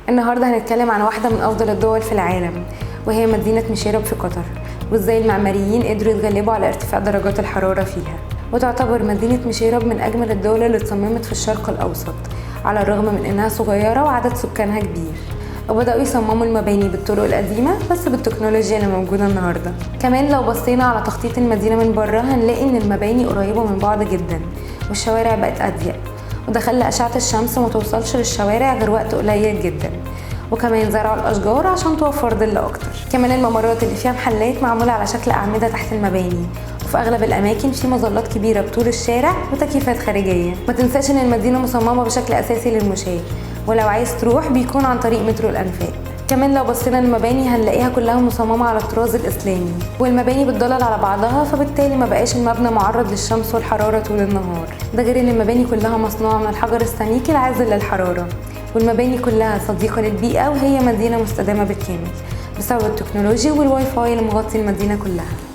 النهارده هنتكلم عن واحدة من أفضل الدول في العالم، وهي مدينة مشيرب في قطر، وازاي المعماريين قدروا يتغلبوا على ارتفاع درجات الحرارة فيها. وتعتبر مدينة مشيرب من أجمل الدول اللي اتصممت في الشرق الأوسط، على الرغم من إنها صغيرة وعدد سكانها كبير. وبدأوا يصمموا المباني بالطرق القديمة بس بالتكنولوجيا اللي موجودة النهاردة. كمان لو بصينا على تخطيط المدينة من بره هنلاقي إن المباني قريبة من بعض جدا، والشوارع بقت أضيق، وده خلى أشعة الشمس متوصلش للشوارع غير وقت قليل جدا. وكمان زرعوا الأشجار عشان توفر ظل أكتر. كمان الممرات اللي فيها محلات معمولة على شكل أعمدة تحت المباني، وفي أغلب الأماكن في مظلات كبيرة بطول الشارع وتكييفات خارجية. ما تنساش إن المدينة مصممة بشكل أساسي للمشاة، ولو عايز تروح بيكون عن طريق مترو الأنفاق. كمان لو بصينا للمباني هنلاقيها كلها مصممة على الطراز الإسلامي، والمباني بتضلل على بعضها، فبالتالي ما بقاش المبنى معرض للشمس والحرارة طول النهار. ده غير إن المباني كلها مصنوعة من الحجر السميكي العازل للحرارة، والمباني كلها صديقة للبيئة، وهي مدينة مستدامة بالكامل بسبب التكنولوجيا والواي فاي اللي مغطي المدينة كلها.